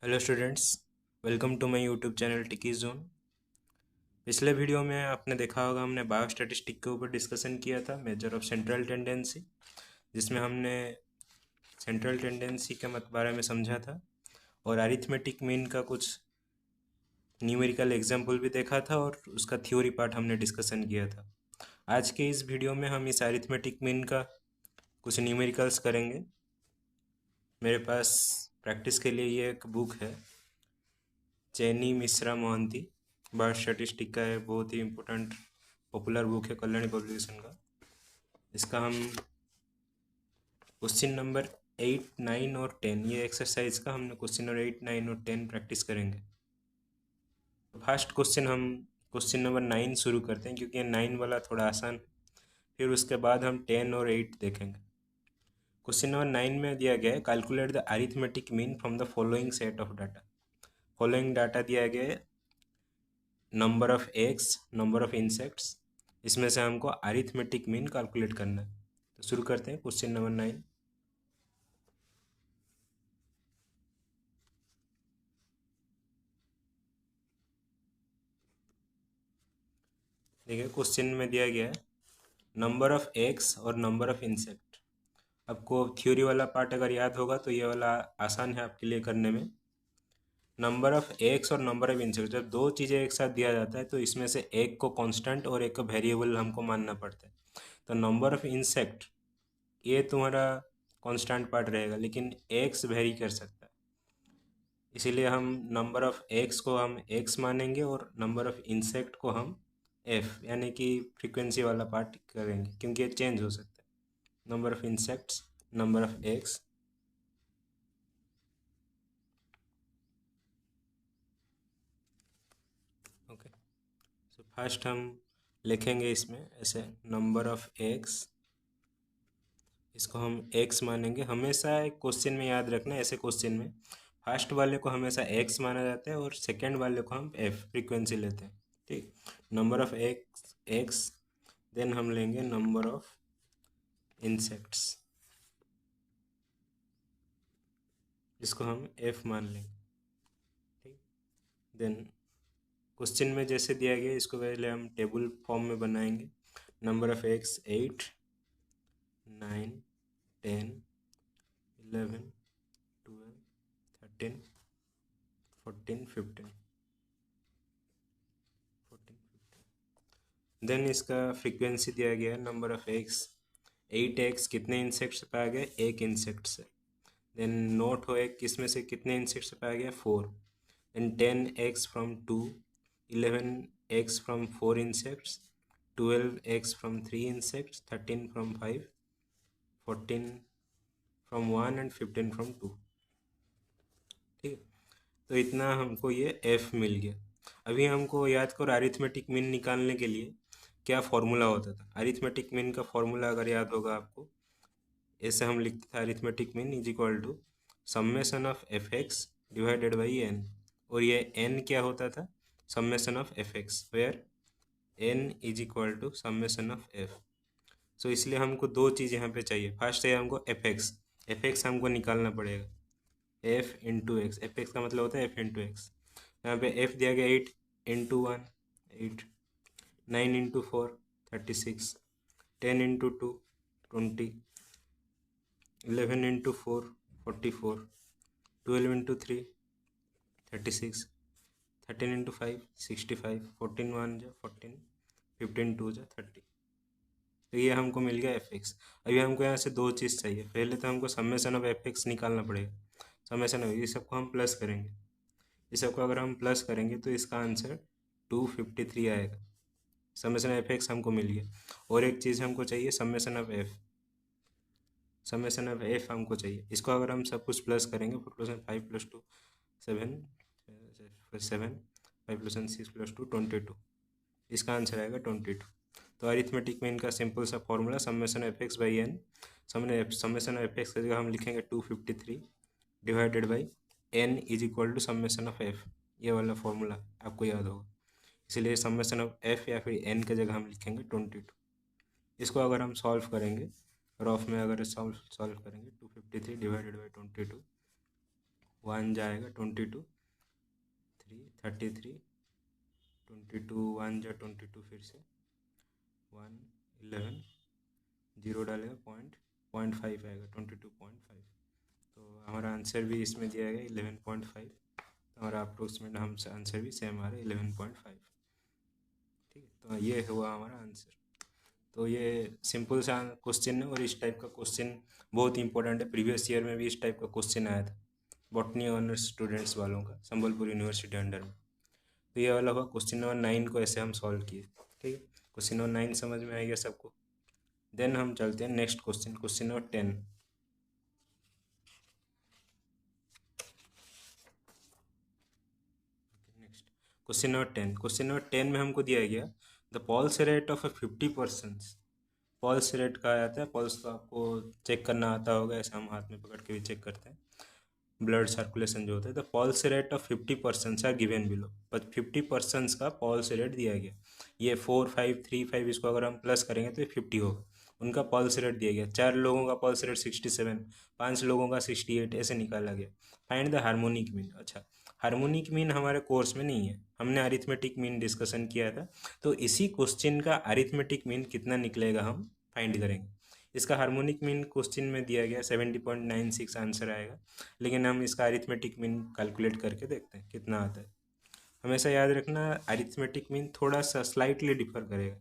Hello students, welcome to my YouTube channel Tiki Zone. पिछले video में आपने देखा होगा हमने बायोस्टैटिस्टिक के ऊपर डिस्कशन किया था, मेजर ऑफ सेंट्रल टेंडेंसी, जिसमें हमने सेंट्रल टेंडेंसी के बारे में समझा था और अरिथमेटिक मीन का कुछ न्यूमेरिकल एग्जाम्पल भी देखा था और उसका थ्योरी पार्ट हमने डिस्कशन किया था। आज के इस वीडियो में हम इस अरिथमेटिक मीन का कुछ न्यूमेरिकल्स करेंगे। मेरे पास प्रैक्टिस के लिए ये एक बुक है, चैनी मिश्रा मोहंती, बायोस्टैटिस्टिक का है, बहुत ही इम्पोर्टेंट पॉपुलर बुक है कल्याणी पब्लिकेशन का। इसका हम क्वेश्चन नंबर 8, 9 और 10, ये एक्सरसाइज का हमने क्वेश्चन नंबर 8, 9 और 10 प्रैक्टिस करेंगे। फर्स्ट क्वेश्चन हम क्वेश्चन नंबर 9 शुरू करते हैं क्योंकि 9 वाला थोड़ा आसान है, फिर उसके बाद हम 10 और 8 देखेंगे। क्वेश्चन नंबर 9 में दिया गया है, calculate the arithmetic mean from the following set of data. Following data दिया गया है, number of eggs, number of insects, इसमें से हमको अरिथमेटिक मीन कैलकुलेट करना है। तो शुरू करते हैं क्वेश्चन नंबर 9। देखिए क्वेश्चन में दिया गया है नंबर ऑफ एग्स और नंबर ऑफ इंसेक्ट। आपको थ्योरी वाला पार्ट अगर याद होगा तो ये वाला आसान है आपके लिए करने में। नंबर ऑफ एग्स और नंबर ऑफ इंसेक्ट, जब दो चीज़ें एक साथ दिया जाता है तो इसमें से एक को कांस्टेंट और एक को वेरिएबल हमको मानना पड़ता है। तो नंबर ऑफ इंसेक्ट ये तुम्हारा कांस्टेंट पार्ट रहेगा, लेकिन एक्स वेरी कर सकता है, इसीलिए हम नंबर ऑफ एक्स को हम एक्स मानेंगे और नंबर ऑफ इंसेक्ट को हम एफ यानी कि फ्रीक्वेंसी वाला पार्ट करेंगे, क्योंकि ये चेंज हो सकता है। Number of insects, number of x. Okay, so first हम लिखेंगे इसमें ऐसे, नंबर ऑफ एक्स, इसको हम एक्स मानेंगे। हमेशा एक क्वेश्चन में याद रखना, ऐसे क्वेश्चन में फर्स्ट वाले को हमेशा एक्स माना जाता है और सेकंड वाले को हम एफ फ्रीक्वेंसी लेते हैं। ठीक, number of X X, then हम लेंगे नंबर ऑफ इंसेक्ट्स, इसको हम एफ मान लेंगे। ठीक, देन क्वेश्चन में जैसे दिया गया इसको पहले हम टेबल फॉर्म में बनाएंगे। Number of x 8, 9, 10, 11, 12, 13, 14, 15, 14। देन इसका फ्रीक्वेंसी दिया गया है, नंबर ऑफ एक्स 8x कितने इंसेक्ट से पाया गया, एक इंसेक्ट से। देन नोट हो एक किस में से कितने इंसेक्ट से पाया गया, 4। Then 10x from 2, 11x from 4 insects, 12x from 3 insects, 13 from 5, 14 from 1 and 15 from 2। ठीक, तो इतना हमको ये f मिल गया। अभी हमको याद करो अरिथमेटिक मीन निकालने के लिए क्या फॉर्मूला होता था। अरिथमेटिक मीन का फॉर्मूला अगर याद होगा आपको, ऐसे हम लिखते थे, arithmetic mean is equal to summation of F x divided by n. और ये एन क्या होता था, summation of F x, where N is equal to summation of f. So इसलिए हमको दो चीज़ यहाँ पे चाहिए। फर्स्ट है हमको एफ एक्स हमको निकालना पड़ेगा, F into x. F x का मतलब होता है एफ इंटू एक्स। यहाँ पे एफ दिया गया 8 into 1 8, 9 into 4 36, 10 into 2 20, 11 into 4 44, 12 into 3 36, 13 into 5 65, 14 1 जा 14, 15 2 जा 30। तो ये हमको मिल गया एफ एक्स। अभी हमको यहाँ से दो चीज़ चाहिए। पहले तो हमको समेशन ऑफ एफ एक्स निकालना पड़ेगा। समेशन ऑफ, ये सबको हम प्लस करेंगे। इस सबको अगर हम प्लस करेंगे तो इसका आंसर 253 आएगा। समेशन ऑफ एफ एक्स हमको मिल गया। और एक चीज़ हमको चाहिए, summation of F. Summation of F हमको चाहिए, इसको अगर हम सब कुछ प्लस करेंगे, 4 + 5 + 2 7, 7 5 + 6 + 2 22, इसका आंसर आएगा 22। तो अरिथमेटिक में इनका सिंपल सा formula summation F X by N. Summation F X की जगह हम लिखेंगे 253 divided by N is equal to summation of F. ये वाला फॉर्मूला आपको याद होगा, इसलिए समेशन ऑफ एफ या फिर एन की जगह हम लिखेंगे 22। इसको अगर हम सॉल्व करेंगे, रफ में अगर सॉल्व करेंगे, 253 डिवाइडेड बाई 22 1 जाएगा 22, 3 33, 22 1 जा 22, फिर से 1 11, 0 डालेगा 0.5 आएगा 22.5। तो हमारा आंसर भी इसमें दिया गया 11.5। तो हमारा अप्रोक्सीमेट हम आंसर भी सेम आ रहा है 11.5। ठीक है, तो ये हुआ हमारा आंसर। तो ये सिंपल सा क्वेश्चन है और इस टाइप का क्वेश्चन बहुत इंपॉर्टेंट है। प्रीवियस ईयर में भी इस टाइप का क्वेश्चन आया था बॉटनी ऑनर्स स्टूडेंट्स वालों का, संबलपुर यूनिवर्सिटी अंडर में। तो ये वाला हुआ क्वेश्चन नंबर 9 को ऐसे हम सॉल्व किए। ठीक है, क्वेश्चन नंबर 9 समझ में आ गया सबको। देन हम चलते हैं next question, question number 10। Next question number 10। Question number 10 में हमको दिया गया the pulse rate of 50%। Pulse rate कहा जाता है, पल्स तो आपको चेक करना आता होगा, ऐसे हम हाथ में पकड़ के भी चेक करते हैं ब्लड सर्कुलेशन जो होता है। The pulse rate of 50% are given below. But 50% का पल्स रेट दिया गया। ये 4 5 3 5 इसको अगर हम प्लस करेंगे तो ये 50 होगा। उनका पल्स रेट दिया गया। 4 लोगों का पल्स रेट 67, 5 लोगों का 68, ऐसे निकाला गया। Find the harmonic mean. अच्छा, हार्मोनिक मीन हमारे कोर्स में नहीं है, हमने अरिथमेटिक मीन डिस्कशन किया था। तो इसी क्वेश्चन का अरिथमेटिक मीन कितना निकलेगा हम फाइंड करेंगे। इसका हार्मोनिक मीन क्वेश्चन में दिया गया 70.96 आंसर आएगा, लेकिन हम इसका अरिथमेटिक मीन कैलकुलेट करके देखते हैं कितना आता है। हमेशा याद रखना अरिथमेटिक मीन थोड़ा सा स्लाइटली डिफर करेगा,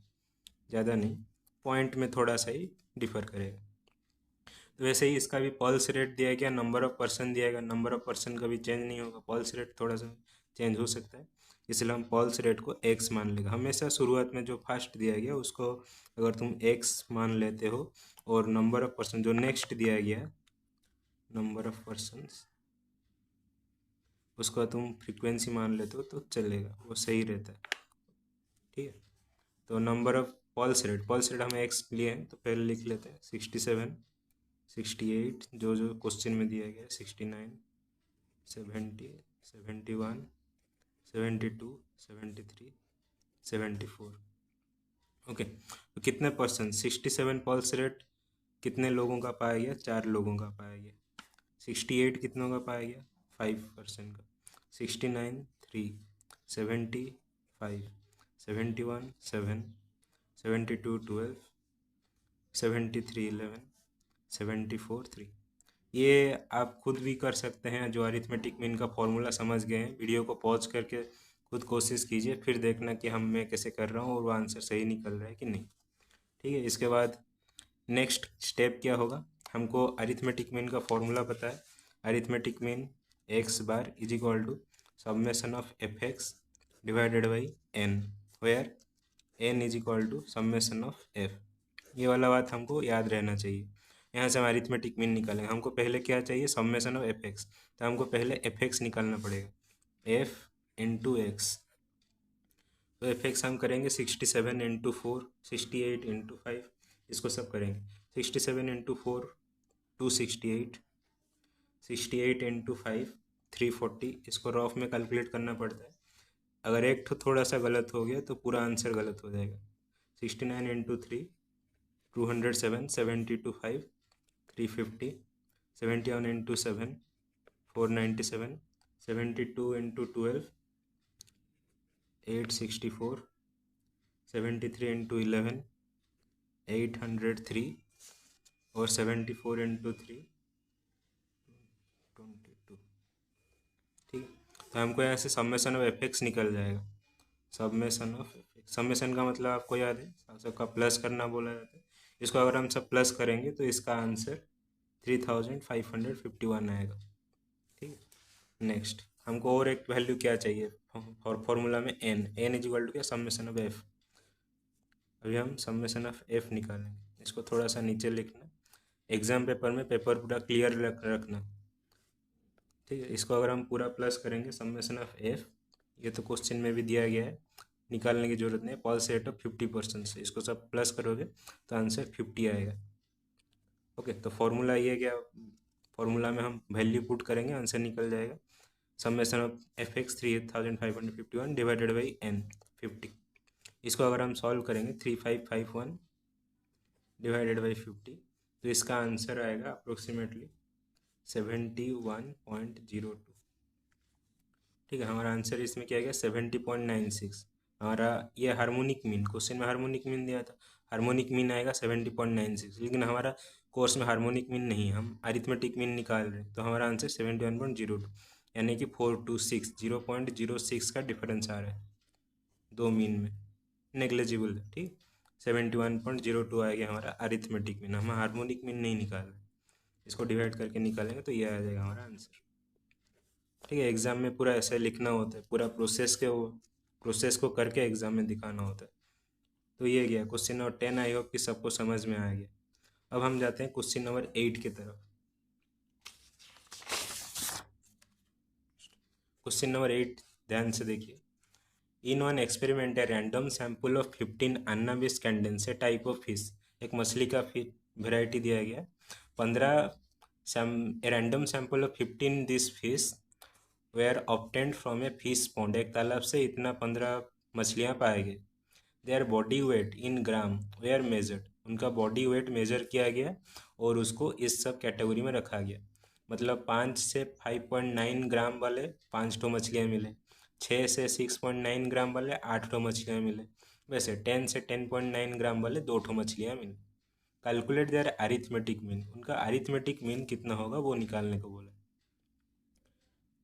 ज़्यादा नहीं, पॉइंट में थोड़ा सा ही डिफर करेगा। तो वैसे ही इसका भी पल्स रेट दिया गया, नंबर ऑफ पर्सन दिया गया, नंबर ऑफ पर्सन कभी चेंज नहीं होगा, पल्स रेट थोड़ा सा चेंज हो सकता है, इसलिए हम पल्स रेट को एक्स मान लेगा। हमेशा शुरुआत में जो फर्स्ट दिया गया उसको अगर तुम एक्स मान लेते हो और नंबर ऑफ पर्सन जो नेक्स्ट दिया गया नंबर ऑफ पर्सन्स उसको तुम फ्रीक्वेंसी मान लेते हो तो चलेगा, वो सही रहता है। ठीक है, तो नंबर ऑफ पल्स रेट हम एक्स लिए हैं तो पहले लिख लेते हैं 67, 68 जो जो क्वेश्चन में दिया गया 69, 70, 71, 72, 73, 74। ओके, तो कितने परसेंट 67 पल्स रेट कितने लोगों का पाया गया, 4 लोगों का पाया गया। 68 कितनों का पाया गया, 5% का। 69 3, 70 5, 71 7, 72 12, 73 11, 74 3। ये आप खुद भी कर सकते हैं, जो अरिथमेटिक मीन का फॉर्मूला समझ गए हैं वीडियो को पॉज करके खुद कोशिश कीजिए, फिर देखना कि मैं कैसे कर रहा हूँ और वो आंसर सही निकल रहा है कि नहीं। ठीक है, इसके बाद नेक्स्ट स्टेप क्या होगा, हमको अरिथमेटिक मीन का फॉर्मूला पता है। Arithmetic mean X bar is equal to summation of F x divided by N, where N is equal to summation of F. ये वाला बात हमको याद रहना चाहिए। यहाँ से हम अरिथमेटिक मीन निकालेंगे, हमको पहले क्या चाहिए, समेशन ऑफ एफ एक्स। तो हमको पहले एफ एक्स निकालना पड़ेगा, एफ इंटू एक्स। तो एफ एक्स हम करेंगे 67 इंटू 4, 68 इंटू 5, इसको सब करेंगे। 67 इंटू 4 268, 68 इंटू 5 340, इसको रफ में कैलकुलेट करना पड़ता है। अगर एक थोड़ा सा गलत हो गया तो पूरा आंसर गलत हो जाएगा। 69 इंटू 3 207, 72 5 350, 71 इंटू 7 497, 72 इंटू 12 864, 73 इंटू 11 803 और 74 इंटू 3 22। ठीक, तो हमको यहाँ से समेशन ऑफ एफ एक्स निकल जाएगा। Summation of F x, summation का मतलब आपको याद है, सबका प्लस करना बोला जाता है। इसको अगर हम सब प्लस करेंगे तो इसका आंसर 3551 आएगा। ठीक है, नेक्स्ट हमको और एक वैल्यू क्या चाहिए फॉर्मूला में, एन इज इक्वल टू क्या, समेशन ऑफ एफ। अभी हम समेशन ऑफ एफ निकालेंगे, इसको थोड़ा सा नीचे लिखना, एग्जाम पेपर में पेपर पूरा क्लियर रखना। ठीक है, इसको अगर हम पूरा प्लस करेंगे समेशन ऑफ एफ, ये तो क्वेश्चन में भी दिया गया है, निकालने की जरूरत नहीं है, पल्स रेट ऑफ 50% से इसको सब प्लस करोगे तो आंसर 50 आएगा। ओके, तो फॉर्मूला ये क्या, फॉर्मूला में हम वैल्यू पुट करेंगे आंसर निकल जाएगा। Summation of F X 3551 divided by N 50। इसको अगर हम सॉल्व करेंगे 3551 डिवाइडेड बाई 50, तो इसका आंसर आएगा अप्रोक्सीमेटली 71.02। ठीक है, हमारा आंसर इसमें क्या गया 70.96। हमारा ये हार्मोनिक मीन, क्वेश्चन में हार्मोनिक मीन दिया था, हार्मोनिक मीन आएगा 70.96, लेकिन हमारा कोर्स में हार्मोनिक मीन नहीं है, हम अरिथमेटिक मीन निकाल रहे हैं, तो हमारा आंसर 71.02, यानी कि 426, 0.06 का डिफरेंस आ रहा है दो मीन में, नेग्लेजिबल है। ठीक, 71.02 आ गया हमारा अरिथमेटिक मीन। हम हार्मोनिक मीन नहीं निकाल रहे, इसको डिवाइड करके निकालेंगे तो ये आ जाएगा हमारा आंसर। ठीक है, एग्जाम में पूरा ऐसे लिखना होता है, पूरा प्रोसेस को करके एग्जाम में दिखाना होता है। तो ये गया क्वेश्चन नंबर 10। आई होप कि सबको समझ में आ गया। अब हम जाते हैं क्वेश्चन नंबर 8 की तरफ। क्वेश्चन नंबर 8 ध्यान से देखिए। In one experiment a random sample of 15 अन्नाबिस कैंडेंस ए टाइप ऑफ फिश, एक मछली का वेराइटी दिया गया। 15 random sample of 15 this fish were obtained from a fish pond, एक तालाब से इतना 15 मछलियाँ पाए गए। Their body weight in gram were measured, उनका बॉडी वेट मेजर किया गया और उसको इस सब कैटेगरी में रखा गया। मतलब 5 से 5.9 ग्राम वाले 5 ठो मछलियाँ मिले, 6 से 6.9 ग्राम वाले 8 ठो मछलियाँ मिले, वैसे 10 से 10.9 ग्राम वाले 2 ठो मछलियाँ मिले। कैलकुलेट देयर अरिथमेटिक मीन, उनका अरिथमेटिक मीन कितना होगा वो निकालने को बोला।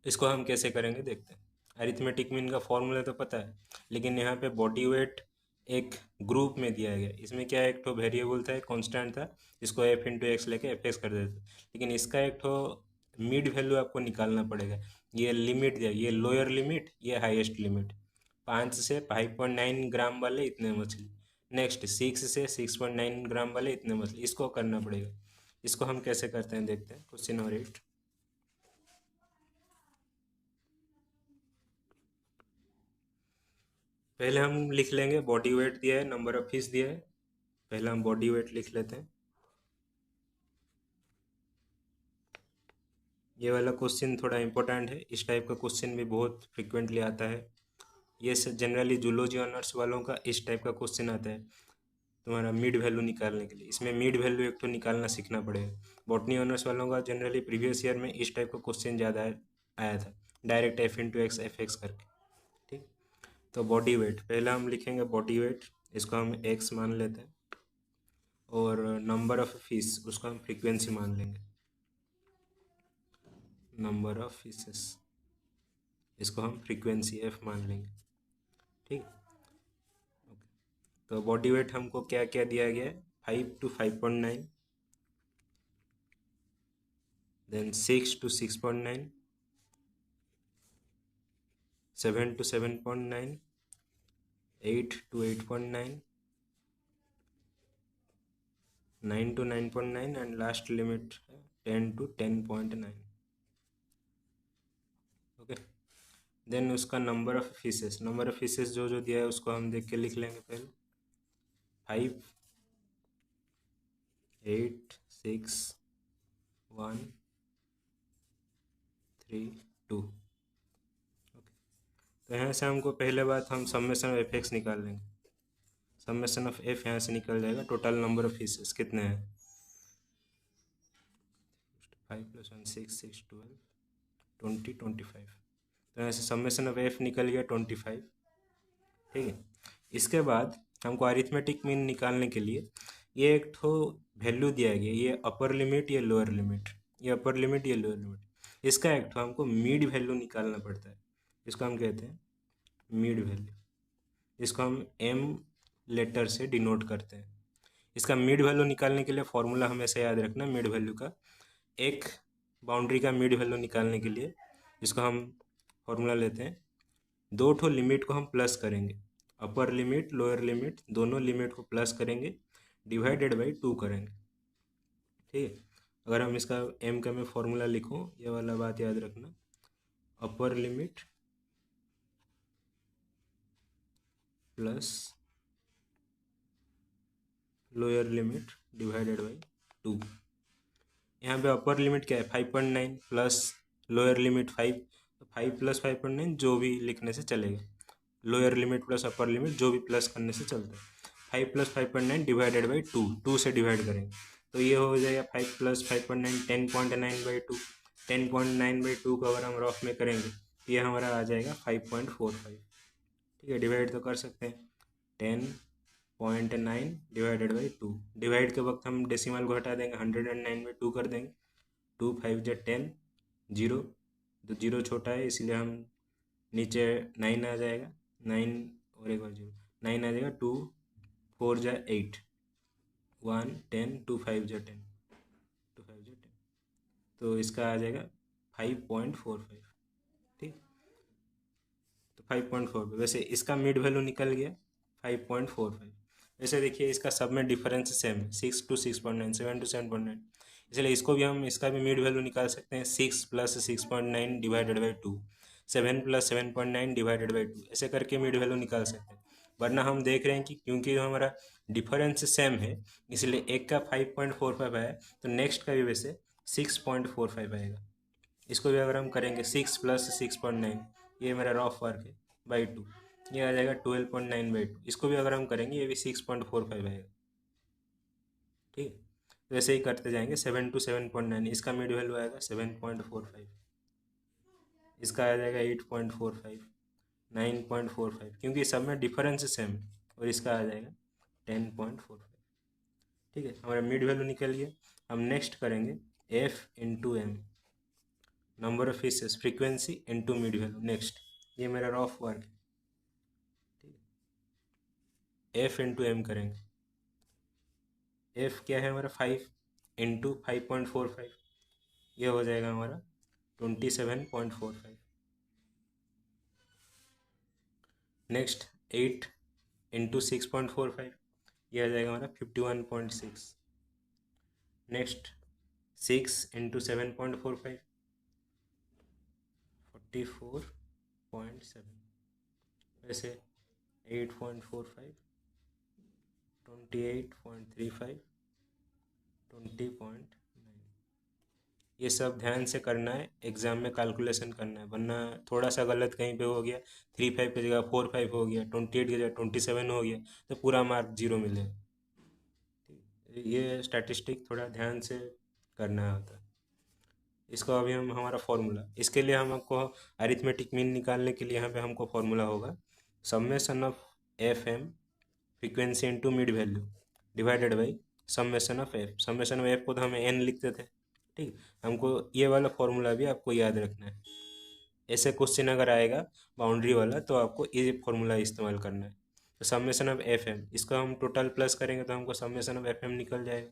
इसको हम कैसे करेंगे देखते हैं। अरिथमेटिक मीन का फॉर्मूला तो पता है, लेकिन यहाँ पे बॉडी वेट एक ग्रुप में दिया गया, इसमें क्या एक तो वेरिएबल था, एक कांस्टेंट था, इसको एफ इंटू एक्स लेके एफ एक्स कर देते, लेकिन इसका एक तो मिड वैल्यू आपको निकालना पड़ेगा। ये लिमिट दिया, ये लोअर लिमिट, ये हाईएस्ट लिमिट। 5 से 5.9 ग्राम वाले इतने मछली, नेक्स्ट 6 से 6.9 ग्राम वाले इतने मछली, इसको करना पड़ेगा। इसको हम कैसे करते हैं देखते हैं। क्वेश्चन नंबर 8, पहले हम लिख लेंगे बॉडी वेट दिया है, नंबर ऑफ फिश दिया है, पहले हम बॉडी वेट लिख लेते हैं। ये वाला क्वेश्चन थोड़ा इंपॉर्टेंट है, इस टाइप का क्वेश्चन भी बहुत फ्रिक्वेंटली आता है। ये जनरली जूलॉजी ऑनर्स वालों का इस टाइप का क्वेश्चन आता है तुम्हारा मिड वैल्यू निकालने के लिए। इसमें मिड वैल्यू एक तो निकालना सीखना पड़ेगा। बॉटनी ऑनर्स वालों का जनरली प्रीवियस ईयर में इस टाइप का क्वेश्चन ज़्यादा आया था, direct F into x F x करके। ठीक, तो बॉडी वेट पहले हम लिखेंगे बॉडी वेट, इसको हम एक्स मान लेते हैं, और नंबर ऑफ फिश उसको हम फ्रीक्वेंसी मान लेंगे, नंबर ऑफ फिशेस इसको हम फ्रीक्वेंसी एफ मान लेंगे। ठीक, तो बॉडी वेट हमको क्या क्या दिया गया है, 5 to 5.9, then 6 to 6.9, 7 to 7.9, 8 to 8.9, 9 to 9.9 and last limit 10 to 10.9। Okay, then उसका number of fishes, number of fishes जो जो दिया है उसको हम देख के लिख लेंगे। पहले 5, 8, 6, 1, 3, 2। ओके, तो यहाँ से हमको पहले बात हम समेशन ऑफ एफ एक्स निकाल लेंगे। समेशन ऑफ एफ यहाँ से निकल जाएगा, टोटल नंबर ऑफ फिशेस कितने हैं, 5 + 1 6, 6 12 20 25। तो यहाँ से समेशन ऑफ एफ निकल गया 25। ठीक है, इसके बाद हमको अरिथमेटिक मीन निकालने के लिए ये एक तो वैल्यू दिया गया, ये अपर लिमिट, ये लोअर लिमिट, ये अपर लिमिट, ये लोअर लिमिट, इसका एक तो हमको मिड वैल्यू निकालना पड़ता है। इसको हम कहते हैं मिड वैल्यू, इसको हम एम लेटर से डिनोट करते हैं। इसका मिड वैल्यू निकालने के लिए फॉर्मूला हमेशा याद रखना मिड वैल्यू का। एक बाउंड्री का मिड वैल्यू निकालने के लिए इसको हम फॉर्मूला लेते हैं, दो ठो लिमिट को हम प्लस करेंगे, अपर लिमिट लोअर लिमिट दोनों लिमिट को प्लस करेंगे, डिवाइडेड बाई 2 करेंगे। ठीक है, अगर हम इसका एम का मैं फॉर्मूला लिखूँ, ये वाला बात याद रखना, upper limit plus lower limit divided by 2। यहाँ पे अपर लिमिट क्या है 5.9 प्लस लोअर लिमिट 5, तो 5 + 5.9 जो भी लिखने से चलेगा, lower limit plus upper limit जो भी प्लस करने से चलता है। 5 + 5.9 डिवाइडेड बाई 2, 2 से डिवाइड करेंगे तो ये हो जाएगा 5 + 5.9 10.9/2। 10.9/2 को अगर हम रफ में करेंगे तो ये हमारा आ जाएगा 5.45। ठीक है, डिवाइड तो कर सकते हैं। 10.9 डिवाइडेड बाई 2। डिवाइड के वक्त हम डेसिमल को हटा देंगे, 109 में 2 कर देंगे। 2 5 जा 10, 0 तो 0 छोटा है इसलिए हम नीचे 9 आ जाएगा। 9 और एक बार 0, 9 आ जाएगा। 2 4 जा 8, 1 10, 2 5 जा 10, 2 5 जा 10, तो इसका आ जाएगा 5.45। ठीक, तो 5.45। वैसे इसका मिड वैल्यू निकल गया 5.45। वैसे देखिए इसका सब में डिफरेंस सेम है, 6 to 6.9, 7 to 7.9, इसलिए इसको भी हम इसका भी मिड वैल्यू निकाल सकते हैं। 6 + 6.9 डिवाइडेड बाई 2, 7 + 7.9 डिवाइडेड बाई 2, ऐसे करके मिड वैल्यू निकाल सकते हैं। वरना हम देख रहे हैं कि क्योंकि हमारा डिफरेंस सेम है इसलिए एक का 5.45 आया तो नेक्स्ट का भी वैसे 6.45 आएगा। इसको भी अगर हम करेंगे 6 + 6.9, ये मेरा रफ वर्क है, बाई 2, ये आ जाएगा 12.9 बाई 2। इसको भी अगर हम करेंगे ये भी 6.45 आएगा। ठीक है, तो ऐसे ही करते जाएंगे। 7 to 7.9, इसका मिड वैल्यू आएगा 7.45, इसका आ जाएगा 8.45, 9.45, क्योंकि सब में डिफरेंस सेम है, और इसका आ जाएगा 10.45। ठीक है, हमारा मिड वैल्यू निकल गया। हम नेक्स्ट करेंगे F × M, number of fishes, frequency into mid value. Next ये मेरा रफ वर्क है। ठीक है, F × M करेंगे। F क्या है हमारा 5 × 5.45, ये हो जाएगा हमारा 27.45। नेक्स्ट 8 × 6.45, ये आ जाएगा हमारा 51.6। नेक्स्ट 6 × 7.45, 44.7। वैसे 8.45, 28.35, 20.9, ये सब ध्यान से करना है, एग्ज़ाम में कैलकुलेशन करना है, वरना थोड़ा सा गलत कहीं पे हो गया, 35 की जगह 45 हो गया, 28 की जगह 27 हो गया, तो पूरा मार्क 0 मिलेगा। ठीक, ये स्टैटिस्टिक थोड़ा ध्यान से करना होता है। इसको अभी हम हमारा फॉर्मूला, इसके लिए हम आपको अरिथमेटिक मीन निकालने के लिए यहाँ पे हमको फॉर्मूला होगा summation of FM frequency into mid value divided by summation of F। Summation of F को तो हम N लिखते थे। ठीक, हमको ये वाला फॉर्मूला भी आपको याद रखना है। ऐसे क्वेश्चन अगर आएगा बाउंड्री वाला तो आपको ये फॉर्मूला इस्तेमाल करना है। तो समेशन ऑफ FM, इसको हम टोटल प्लस करेंगे तो हमको समेशन ऑफ FM निकल जाएगा।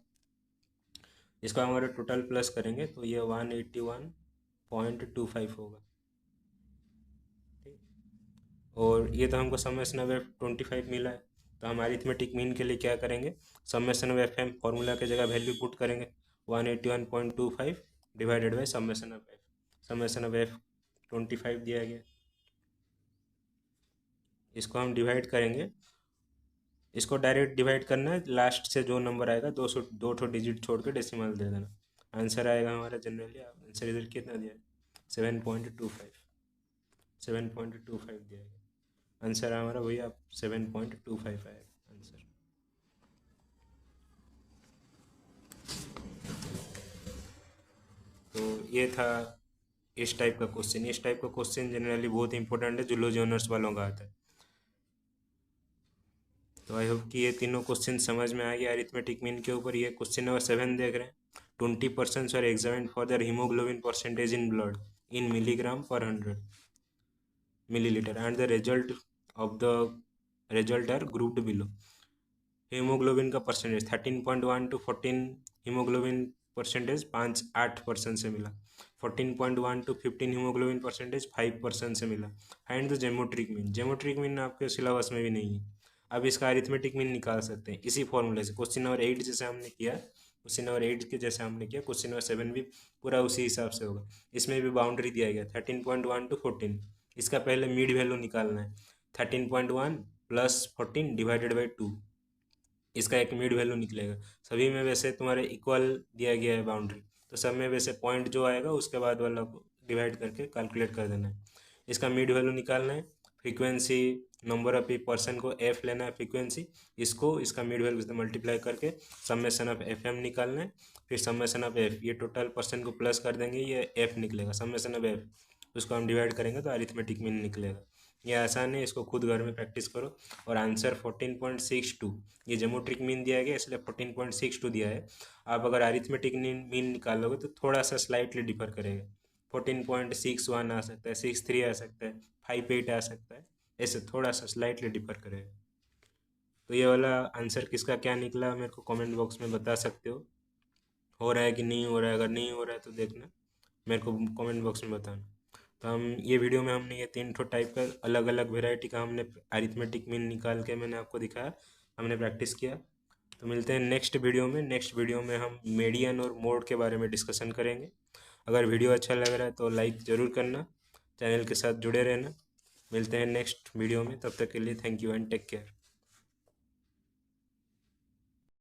इसको हम अगर टोटल प्लस करेंगे तो ये 181.25 होगा। ठीक, और ये तो हमको समेशन ऑफ F 25 मिला है, तो हम अरिथमेटिक मीन के लिए क्या करेंगे, समेशन ऑफ FM फॉर्मूला के जगह वैल्यू पुट करेंगे 181.25 divided by summation of F। Summation of F 25 दिया गया, इसको हम डिवाइड करेंगे। इसको डायरेक्ट डिवाइड करना है, लास्ट से जो नंबर आएगा 2 डिजिट छोड़ के डेसिमल दे देना। आंसर आएगा हमारा जनरली, आंसर इधर कितना दिया है 7.25, 7.25 दिया गया। आंसर हमारा वही आप 7.25 आएगा आंसर। तो ये था इस टाइप का क्वेश्चन। इस टाइप का क्वेश्चन जनरली बहुत इंपॉर्टेंट है, जूलॉजी ऑनर्स वालों का आता है। तो आई होप कि ये तीनों क्वेश्चन समझ में आ गया अरिथमेटिक मीन के ऊपर। ये क्वेश्चन नंबर 7 देख रहे हैं। 20% are examined for their haemoglobin percentage in blood in milligram per 100 milliliter and the result of the result are grouped below। Haemoglobin का परसेंटेज 13.1 to 14, हीमोग्लोबिन परसेंटेज 8% से मिला। 14.1 to 15 हीमोग्लोबिन परसेंटेज 5% से मिला। Find the geometric mean. Geometric mean आपके syllabus में भी नहीं है। अब इसका अरिथमेटिक मीन निकाल सकते हैं इसी फॉर्मूले से। क्वेश्चन नंबर 8 जैसे हमने किया, क्वेश्चन नंबर 8 के जैसे हमने किया, क्वेश्चन नंबर 7 भी पूरा उसी हिसाब से होगा। इसमें भी बाउंड्री दिया गया 13.1 to 14। इसका पहले मिड वैल्यू निकालना है। 13.1 + 14 डिवाइडेड बाई 2, इसका एक मिड वैल्यू निकलेगा। सभी में वैसे तुम्हारे इक्वल दिया गया है बाउंड्री, तो सब में वैसे पॉइंट जो आएगा उसके बाद वाला को डिवाइड करके कैलकुलेट कर देना है। इसका मिड वैल्यू निकालना है। फ्रीक्वेंसी नंबर ऑफ पर्सन को F लेना है फ्रीक्वेंसी, इसको इसका मिड वैल्यू से मल्टीप्लाई करके समेशन ऑफ FM निकालना है। फिर समेशन ऑफ F, ये टोटल पर्सन को प्लस कर देंगे, ये F निकलेगा समेशन ऑफ F। उसको हम डिवाइड करेंगे तो अरिथमेटिक मीन निकलेगा। ये आसान है, इसको खुद घर में प्रैक्टिस करो। और आंसर 14.62, ये ज्योमेट्रिक मीन दिया गया इसलिए 14.62 दिया है। आप अगर अरिथमेटिक मीन निकालोगे तो थोड़ा सा स्लाइटली डिफर करेगा, 14.61 आ सकता है, 63 आ सकता है, 58 आ सकता है, ऐसे थोड़ा सा स्लाइटली डिफर करेगा। तो ये वाला आंसर किसका क्या निकला मेरे को कमेंट बॉक्स में बता सकते हो रहा है कि नहीं हो रहा है। अगर नहीं हो रहा है तो देखना, मेरे को कमेंट बॉक्स में बताना। तो हम ये वीडियो में हमने ये 3 टाइप का अलग अलग वेराइटी का हमने अरिथमेटिक मीन निकाल के मैंने आपको दिखाया, हमने प्रैक्टिस किया। तो मिलते हैं नेक्स्ट वीडियो में। नेक्स्ट वीडियो में हम मीडियन और मोड के बारे में डिस्कशन करेंगे। अगर वीडियो अच्छा लग रहा है तो लाइक ज़रूर करना, चैनल के साथ जुड़े रहना। मिलते हैं नेक्स्ट वीडियो में, तब तक के लिए thank you and take care.